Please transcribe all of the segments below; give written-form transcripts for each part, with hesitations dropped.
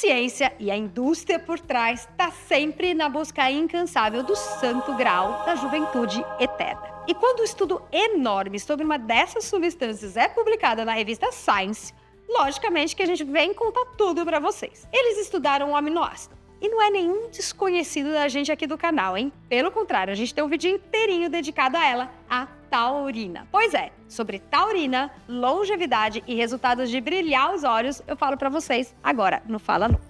ciência e a indústria por trás está sempre na busca incansável do santo grau da juventude eterna. E quando um estudo enorme sobre uma dessas substâncias é publicado na revista Science, logicamente que a gente vem contar tudo para vocês. Eles estudaram o aminoácido. E não é nenhum desconhecido da gente aqui do canal, hein? Pelo contrário, a gente tem um vídeo inteirinho dedicado a ela, a taurina. Pois é, sobre taurina, longevidade e resultados de brilhar os olhos, eu falo pra vocês agora no Fala Nu.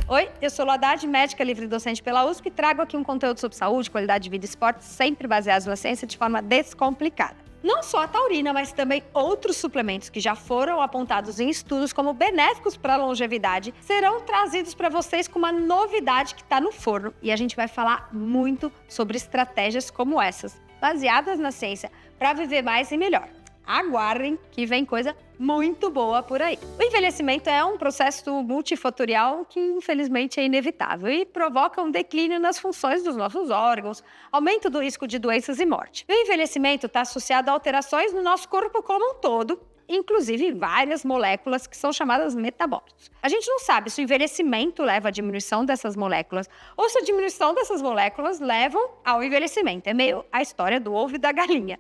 Oi, eu sou Haddad, médica livre docente pela USP, e trago aqui um conteúdo sobre saúde, qualidade de vida e esporte, sempre baseado na ciência de forma descomplicada. Não só a taurina, mas também outros suplementos que já foram apontados em estudos como benéficos para a longevidade serão trazidos para vocês com uma novidade que está no forno. E a gente vai falar muito sobre estratégias como essas, baseadas na ciência, para viver mais e melhor. Aguardem que vem coisa muito boa por aí. O envelhecimento é um processo multifatorial que, infelizmente, é inevitável e provoca um declínio nas funções dos nossos órgãos, aumento do risco de doenças e morte. O envelhecimento está associado a alterações no nosso corpo como um todo, inclusive várias moléculas que são chamadas metabólitos. A gente não sabe se o envelhecimento leva à diminuição dessas moléculas ou se a diminuição dessas moléculas levam ao envelhecimento. É meio a história do ovo e da galinha.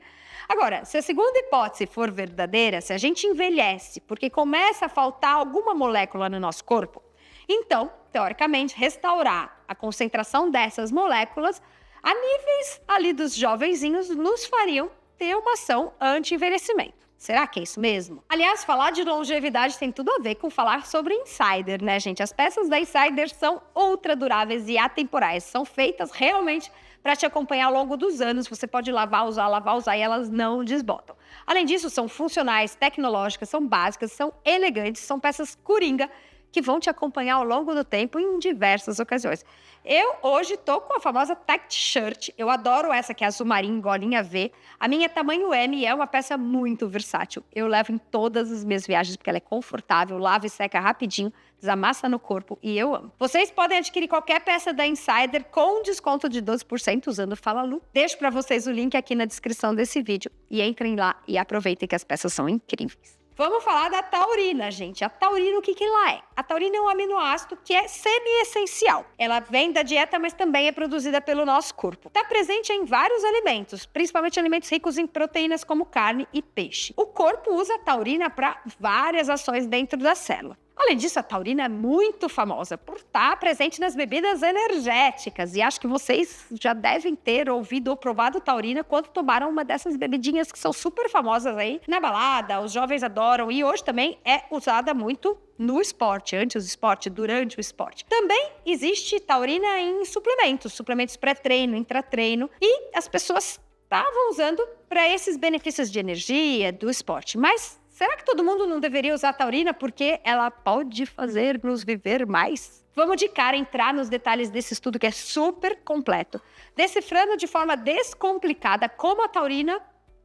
Agora, se a segunda hipótese for verdadeira, se a gente envelhece porque começa a faltar alguma molécula no nosso corpo, então, teoricamente, restaurar a concentração dessas moléculas a níveis ali dos jovenzinhos nos fariam ter uma ação anti-envelhecimento. Será que é isso mesmo? Aliás, falar de longevidade tem tudo a ver com falar sobre Insider, né, gente? As peças da Insider são ultra duráveis e atemporais. São feitas realmente para te acompanhar ao longo dos anos. Você pode lavar, usar e elas não desbotam. Além disso, são funcionais, tecnológicas, são básicas, são elegantes, são peças coringa que vão te acompanhar ao longo do tempo em diversas ocasiões. Eu hoje tô com a famosa Tech Shirt. Eu adoro essa que é azul marinho, golinha V. A minha é tamanho M e é uma peça muito versátil. Eu levo em todas as minhas viagens porque ela é confortável, lava e seca rapidinho, desamassa no corpo e eu amo. Vocês podem adquirir qualquer peça da Insider com desconto de 12% usando o Fala Lu. Deixo para vocês o link aqui na descrição desse vídeo e entrem lá e aproveitem que as peças são incríveis. Vamos falar da taurina, gente. A taurina, o que ela é? A taurina é um aminoácido que é semi-essencial. Ela vem da dieta, mas também é produzida pelo nosso corpo. Está presente em vários alimentos, principalmente alimentos ricos em proteínas como carne e peixe. O corpo usa a taurina para várias ações dentro da célula. Além disso, a taurina é muito famosa por estar presente nas bebidas energéticas. E acho que vocês já devem ter ouvido ou provado taurina quando tomaram uma dessas bebidinhas que são super famosas aí na balada. Os jovens adoram e hoje também é usada muito no esporte, antes do esporte, durante o esporte. Também existe taurina em suplementos pré-treino, intratreino. E as pessoas estavam usando para esses benefícios de energia, do esporte. Mas será que todo mundo não deveria usar a taurina porque ela pode fazer-nos viver mais? Vamos de cara entrar nos detalhes desse estudo que é super completo, decifrando de forma descomplicada como a taurina,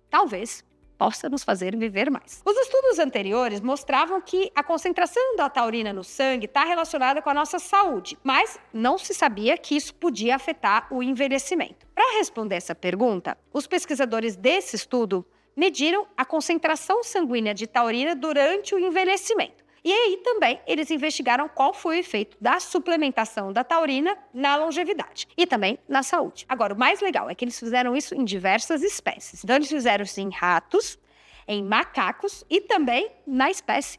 talvez, possa nos fazer viver mais. Os estudos anteriores mostravam que a concentração da taurina no sangue está relacionada com a nossa saúde, mas não se sabia que isso podia afetar o envelhecimento. Para responder essa pergunta, os pesquisadores desse estudo mediram a concentração sanguínea de taurina durante o envelhecimento. E aí também eles investigaram qual foi o efeito da suplementação da taurina na longevidade e também na saúde. Agora, o mais legal é que eles fizeram isso em diversas espécies. Então, eles fizeram isso em ratos, em macacos e também na espécie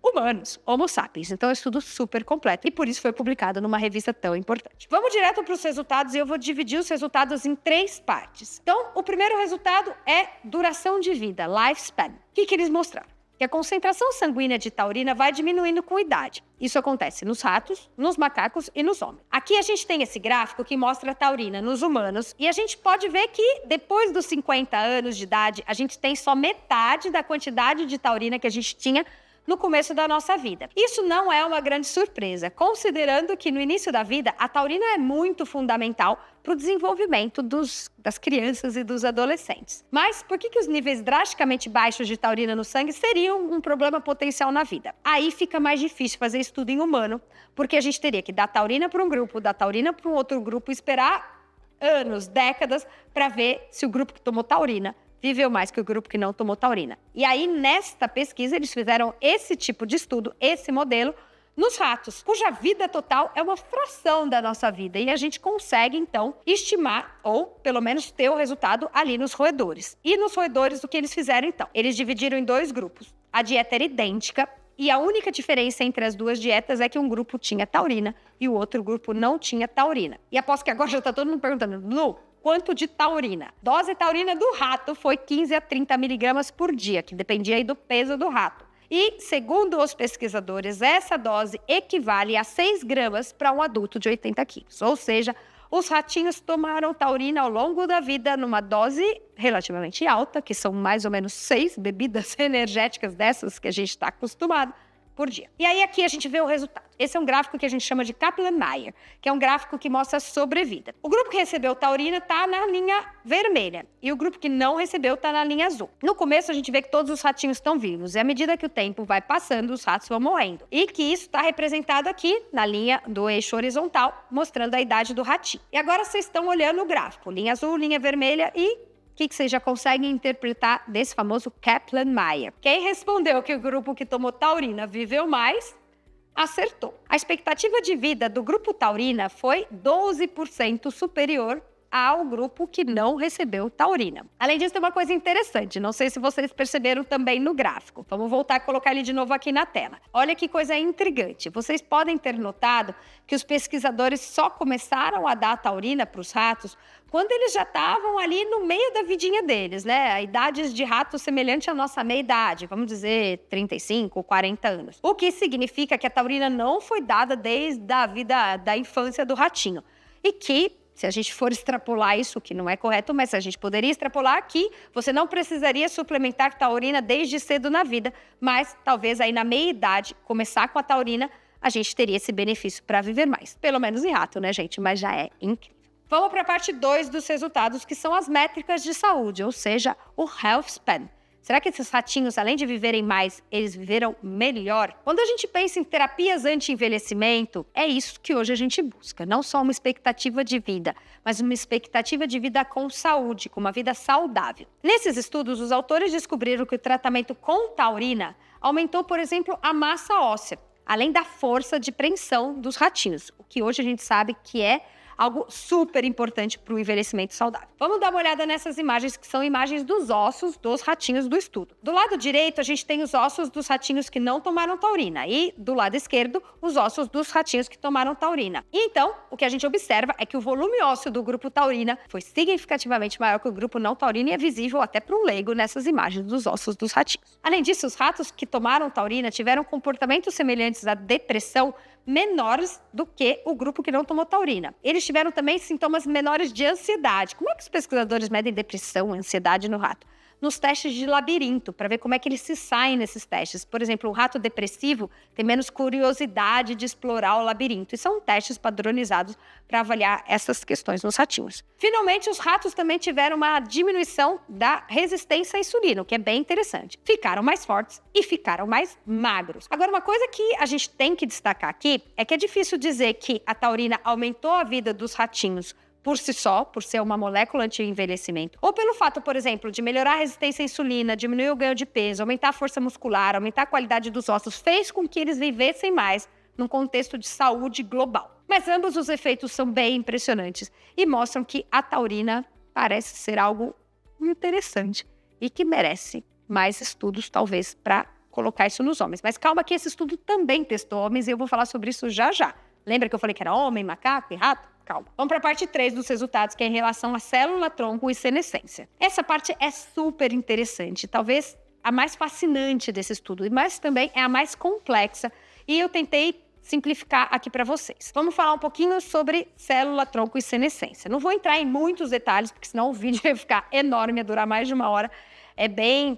humanos, Homo sapiens. Então, é um estudo super completo e por isso foi publicado numa revista tão importante. Vamos direto para os resultados e eu vou dividir os resultados em 3 partes. Então, o primeiro resultado é duração de vida, lifespan. O que eles mostraram? Que a concentração sanguínea de taurina vai diminuindo com a idade. Isso acontece nos ratos, nos macacos e nos homens. Aqui a gente tem esse gráfico que mostra a taurina nos humanos e a gente pode ver que depois dos 50 anos de idade, a gente tem só metade da quantidade de taurina que a gente tinha no começo da nossa vida. Isso não é uma grande surpresa, considerando que no início da vida a taurina é muito fundamental para o desenvolvimento das crianças e dos adolescentes. Mas por que os níveis drasticamente baixos de taurina no sangue seriam um problema potencial na vida? Aí fica mais difícil fazer estudo em humano, porque a gente teria que dar taurina para um grupo, dar taurina para um outro grupo e esperar anos, décadas, para ver se o grupo que tomou taurina viveu mais que o grupo que não tomou taurina. E aí, nesta pesquisa, eles fizeram esse tipo de estudo, esse modelo, nos ratos, cuja vida total é uma fração da nossa vida. E a gente consegue, então, estimar, ou pelo menos ter o resultado ali nos roedores. E nos roedores, o que eles fizeram, então? Eles dividiram em 2 grupos. A dieta era idêntica, e a única diferença entre as 2 dietas é que um grupo tinha taurina e o outro grupo não tinha taurina. E aposto que agora já está todo mundo perguntando, Lu, quanto de taurina? Dose taurina do rato foi 15 a 30 miligramas por dia, que dependia aí do peso do rato. E, segundo os pesquisadores, essa dose equivale a 6 gramas para um adulto de 80 quilos. Ou seja, os ratinhos tomaram taurina ao longo da vida numa dose relativamente alta, que são mais ou menos 6 bebidas energéticas dessas que a gente está acostumado por dia. E aí aqui a gente vê o resultado. Esse é um gráfico que a gente chama de Kaplan-Meier, que é um gráfico que mostra a sobrevida. O grupo que recebeu taurina está na linha vermelha e o grupo que não recebeu está na linha azul. No começo a gente vê que todos os ratinhos estão vivos e à medida que o tempo vai passando, os ratos vão morrendo. E que isso está representado aqui na linha do eixo horizontal, mostrando a idade do ratinho. E agora vocês estão olhando o gráfico, linha azul, linha vermelha e o que vocês já conseguem interpretar desse famoso Kaplan-Meier? Quem respondeu que o grupo que tomou taurina viveu mais, acertou. A expectativa de vida do grupo taurina foi 12% superior ao grupo que não recebeu taurina. Além disso, tem uma coisa interessante, não sei se vocês perceberam também no gráfico. Vamos voltar a colocar ele de novo aqui na tela. Olha que coisa intrigante. Vocês podem ter notado que os pesquisadores só começaram a dar taurina para os ratos quando eles já estavam ali no meio da vidinha deles, né? A idade de rato semelhante à nossa meia-idade, vamos dizer 35 ou 40 anos. O que significa que a taurina não foi dada desde a vida da infância do ratinho. E que, se a gente for extrapolar isso, que não é correto, mas a gente poderia extrapolar aqui, você não precisaria suplementar taurina desde cedo na vida, mas talvez aí na meia-idade, começar com a taurina, a gente teria esse benefício para viver mais. Pelo menos em rato, né, gente? Mas já é incrível. Vamos para a parte 2 dos resultados, que são as métricas de saúde, ou seja, o health span. Será que esses ratinhos, além de viverem mais, eles viveram melhor? Quando a gente pensa em terapias anti-envelhecimento, é isso que hoje a gente busca. Não só uma expectativa de vida, mas uma expectativa de vida com saúde, com uma vida saudável. Nesses estudos, os autores descobriram que o tratamento com taurina aumentou, por exemplo, a massa óssea, além da força de preensão dos ratinhos, o que hoje a gente sabe que é algo super importante para o envelhecimento saudável. Vamos dar uma olhada nessas imagens, que são imagens dos ossos dos ratinhos do estudo. Do lado direito, a gente tem os ossos dos ratinhos que não tomaram taurina e, do lado esquerdo, os ossos dos ratinhos que tomaram taurina. E então, o que a gente observa é que o volume ósseo do grupo taurina foi significativamente maior que o grupo não taurina e é visível até para um leigo nessas imagens dos ossos dos ratinhos. Além disso, os ratos que tomaram taurina tiveram comportamentos semelhantes à depressão menores do que o grupo que não tomou taurina. Eles tiveram também sintomas menores de ansiedade. Como é que os pesquisadores medem depressão, ansiedade no rato? Nos testes de labirinto, para ver como é que eles se saem nesses testes. Por exemplo, o rato depressivo tem menos curiosidade de explorar o labirinto. E são testes padronizados para avaliar essas questões nos ratinhos. Finalmente, os ratos também tiveram uma diminuição da resistência à insulina, o que é bem interessante. Ficaram mais fortes e ficaram mais magros. Agora, uma coisa que a gente tem que destacar aqui é que é difícil dizer que a taurina aumentou a vida dos ratinhos por si só, por ser uma molécula anti-envelhecimento, ou pelo fato, por exemplo, de melhorar a resistência à insulina, diminuir o ganho de peso, aumentar a força muscular, aumentar a qualidade dos ossos, fez com que eles vivessem mais num contexto de saúde global. Mas ambos os efeitos são bem impressionantes e mostram que a taurina parece ser algo interessante e que merece mais estudos, talvez, para colocar isso nos homens. Mas calma que esse estudo também testou homens e eu vou falar sobre isso já já. Lembra que eu falei que era homem, macaco e rato? Calma. Vamos para a parte 3 dos resultados, que é em relação à célula-tronco e senescência. Essa parte é super interessante, talvez a mais fascinante desse estudo, mas também é a mais complexa, e eu tentei simplificar aqui para vocês. Vamos falar um pouquinho sobre célula, tronco e senescência. Não vou entrar em muitos detalhes, porque senão o vídeo vai ficar enorme, ia durar mais de 1 hora. É bem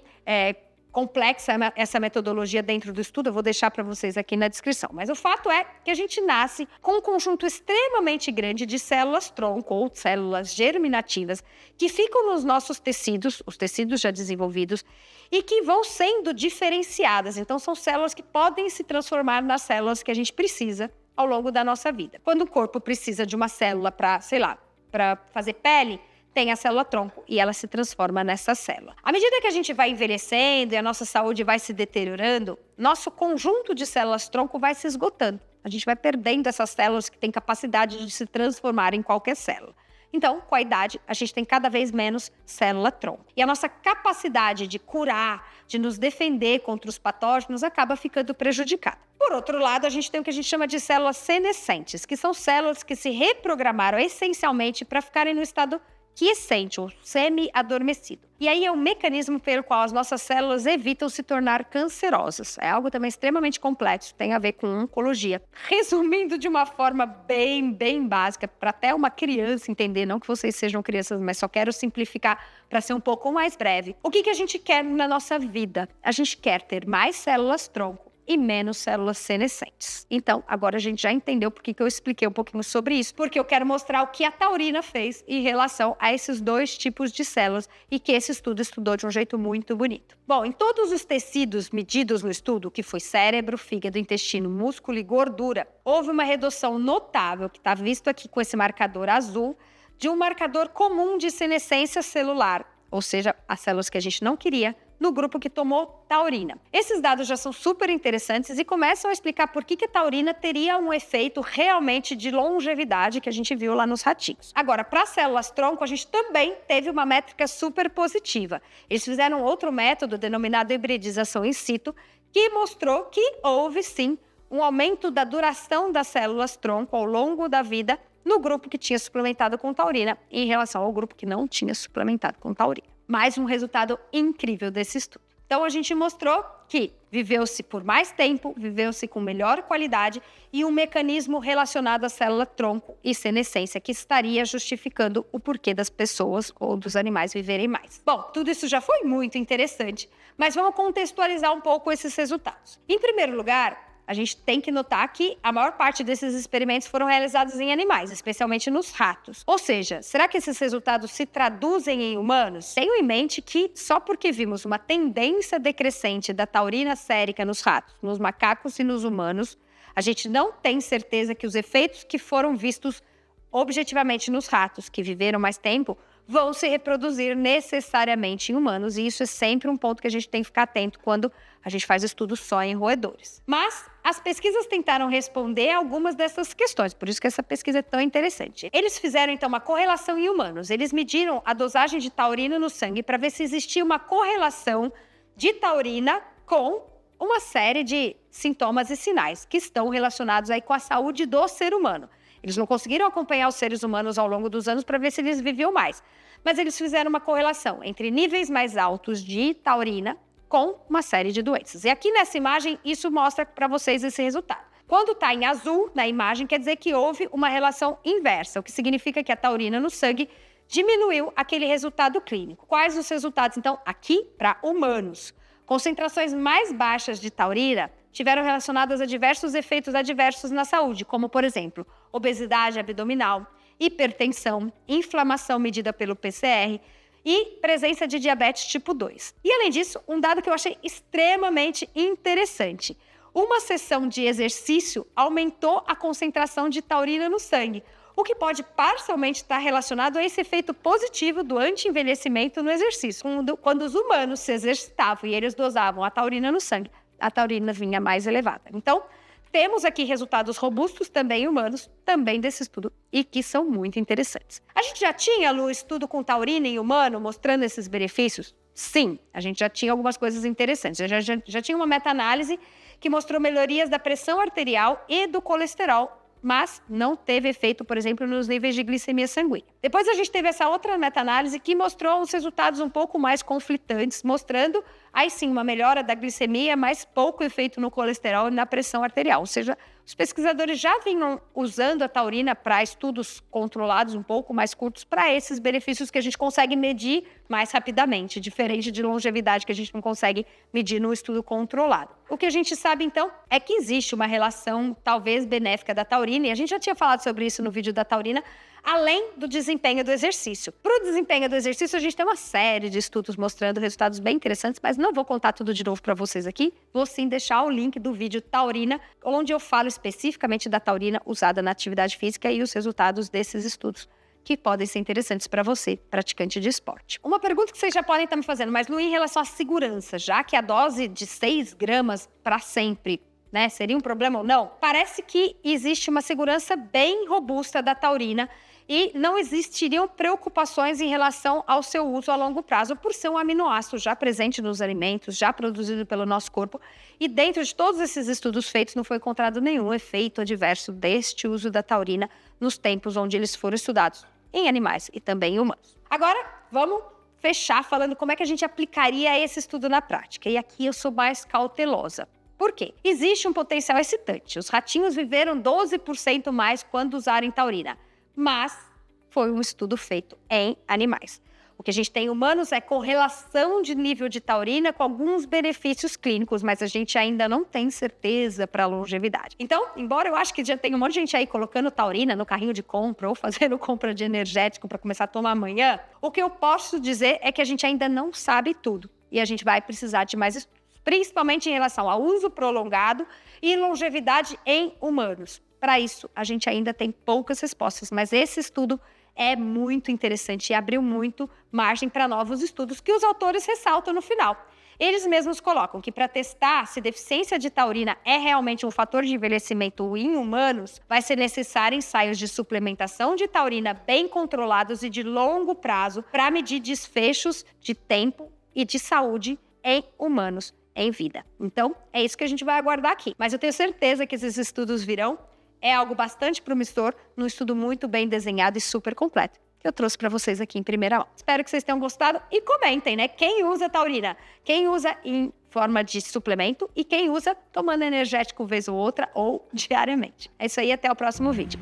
complexa essa metodologia dentro do estudo, eu vou deixar para vocês aqui na descrição. Mas o fato é que a gente nasce com um conjunto extremamente grande de células-tronco ou células germinativas que ficam nos nossos tecidos, os tecidos já desenvolvidos, e que vão sendo diferenciadas. Então, são células que podem se transformar nas células que a gente precisa ao longo da nossa vida. Quando o corpo precisa de uma célula para, sei lá, para fazer pele, tem a célula-tronco e ela se transforma nessa célula. À medida que a gente vai envelhecendo e a nossa saúde vai se deteriorando, nosso conjunto de células-tronco vai se esgotando. A gente vai perdendo essas células que têm capacidade de se transformar em qualquer célula. Então, com a idade, a gente tem cada vez menos célula-tronco. E a nossa capacidade de curar, de nos defender contra os patógenos, acaba ficando prejudicada. Por outro lado, a gente tem o que a gente chama de células senescentes, que são células que se reprogramaram essencialmente para ficarem no estado quiescente ou semi-adormecido. E aí é um mecanismo pelo qual as nossas células evitam se tornar cancerosas. É algo também extremamente complexo, tem a ver com oncologia. Resumindo de uma forma bem básica, para até uma criança entender, não que vocês sejam crianças, mas só quero simplificar para ser um pouco mais breve. O que a gente quer na nossa vida? A gente quer ter mais células-tronco e menos células senescentes. Então, agora a gente já entendeu por que eu expliquei um pouquinho sobre isso, porque eu quero mostrar o que a taurina fez em relação a esses dois tipos de células e que esse estudo estudou de um jeito muito bonito. Bom, em todos os tecidos medidos no estudo, que foi cérebro, fígado, intestino, músculo e gordura, houve uma redução notável, que está visto aqui com esse marcador azul, de um marcador comum de senescência celular, ou seja, as células que a gente não queria, no grupo que tomou taurina. Esses dados já são super interessantes e começam a explicar por que a taurina teria um efeito realmente de longevidade que a gente viu lá nos ratinhos. Agora, para as células-tronco, a gente também teve uma métrica super positiva. Eles fizeram outro método denominado hibridização in situ, que mostrou que houve sim um aumento da duração das células-tronco ao longo da vida no grupo que tinha suplementado com taurina em relação ao grupo que não tinha suplementado com taurina. Mais um resultado incrível desse estudo. Então, a gente mostrou que viveu-se por mais tempo, viveu-se com melhor qualidade e um mecanismo relacionado à célula-tronco e senescência que estaria justificando o porquê das pessoas ou dos animais viverem mais. Bom, tudo isso já foi muito interessante, mas vamos contextualizar um pouco esses resultados. Em primeiro lugar, a gente tem que notar que a maior parte desses experimentos foram realizados em animais, especialmente nos ratos. Ou seja, será que esses resultados se traduzem em humanos? Tenham em mente que só porque vimos uma tendência decrescente da taurina sérica nos ratos, nos macacos e nos humanos, a gente não tem certeza que os efeitos que foram vistos objetivamente nos ratos, que viveram mais tempo, vão se reproduzir necessariamente em humanos, e isso é sempre um ponto que a gente tem que ficar atento quando a gente faz estudos só em roedores. Mas as pesquisas tentaram responder a algumas dessas questões, por isso que essa pesquisa é tão interessante. Eles fizeram, então, uma correlação em humanos. Eles mediram a dosagem de taurina no sangue para ver se existia uma correlação de taurina com uma série de sintomas e sinais que estão relacionados aí com a saúde do ser humano. Eles não conseguiram acompanhar os seres humanos ao longo dos anos para ver se eles viviam mais. Mas eles fizeram uma correlação entre níveis mais altos de taurina com uma série de doenças. E aqui nessa imagem, isso mostra para vocês esse resultado. Quando está em azul na imagem, quer dizer que houve uma relação inversa, o que significa que a taurina no sangue diminuiu aquele resultado clínico. Quais os resultados, então, aqui para humanos? Concentrações mais baixas de taurina tiveram relacionadas a diversos efeitos adversos na saúde, como, por exemplo, obesidade abdominal, hipertensão, inflamação medida pelo PCR e presença de diabetes tipo 2. E, além disso, um dado que eu achei extremamente interessante. Uma sessão de exercício aumentou a concentração de taurina no sangue, o que pode parcialmente estar relacionado a esse efeito positivo do anti-envelhecimento no exercício. Quando os humanos se exercitavam e eles dosavam a taurina no sangue, a taurina vinha mais elevada. Então, temos aqui resultados robustos também humanos, também desse estudo, e que são muito interessantes. A gente já tinha, Lu, estudo com taurina em humano mostrando esses benefícios? Sim, a gente já tinha algumas coisas interessantes. Já tinha uma meta-análise que mostrou melhorias da pressão arterial e do colesterol, mas não teve efeito, por exemplo, nos níveis de glicemia sanguínea. Depois a gente teve essa outra meta-análise que mostrou uns resultados um pouco mais conflitantes, mostrando, aí sim, uma melhora da glicemia, mas pouco efeito no colesterol e na pressão arterial. Ou seja, os pesquisadores já vinham usando a taurina para estudos controlados um pouco mais curtos para esses benefícios que a gente consegue medir mais rapidamente, diferente de longevidade que a gente não consegue medir no estudo controlado. O que a gente sabe, então, é que existe uma relação talvez benéfica da taurina, e a gente já tinha falado sobre isso no vídeo da taurina, além do desempenho do exercício. Para o desempenho do exercício, a gente tem uma série de estudos mostrando resultados bem interessantes, mas não vou contar tudo de novo para vocês aqui. Vou sim deixar o link do vídeo taurina, onde eu falo especificamente da taurina usada na atividade física e os resultados desses estudos que podem ser interessantes para você, praticante de esporte. Uma pergunta que vocês já podem estar me fazendo, mas Lu, em relação à segurança, já que a dose de 6 gramas para sempre, né, seria um problema ou não? Parece que existe uma segurança bem robusta da taurina e não existiriam preocupações em relação ao seu uso a longo prazo, por ser um aminoácido já presente nos alimentos, já produzido pelo nosso corpo. E dentro de todos esses estudos feitos, não foi encontrado nenhum efeito adverso deste uso da taurina nos tempos onde eles foram estudados, em animais e também em humanos. Agora, vamos fechar falando como é que a gente aplicaria esse estudo na prática. E aqui eu sou mais cautelosa. Por quê? Existe um potencial excitante. Os ratinhos viveram 12% mais quando usaram taurina. Mas foi um estudo feito em animais. O que a gente tem em humanos é correlação de nível de taurina com alguns benefícios clínicos, mas a gente ainda não tem certeza para a longevidade. Então, embora eu acho que já tem um monte de gente aí colocando taurina no carrinho de compra ou fazendo compra de energético para começar a tomar amanhã, o que eu posso dizer é que a gente ainda não sabe tudo e a gente vai precisar de mais estudos, principalmente em relação ao uso prolongado e longevidade em humanos. Para isso, a gente ainda tem poucas respostas, mas esse estudo é muito interessante e abriu muito margem para novos estudos que os autores ressaltam no final. Eles mesmos colocam que para testar se deficiência de taurina é realmente um fator de envelhecimento em humanos, vai ser necessário ensaios de suplementação de taurina bem controlados e de longo prazo para medir desfechos de tempo e de saúde em humanos em vida. Então, é isso que a gente vai aguardar aqui. Mas eu tenho certeza que esses estudos virão. É algo bastante promissor, num estudo muito bem desenhado e super completo, que eu trouxe para vocês aqui em primeira mão. Espero que vocês tenham gostado e comentem, né? Quem usa taurina? Quem usa em forma de suplemento e quem usa tomando energético vez ou outra ou diariamente. É isso aí, até o próximo vídeo.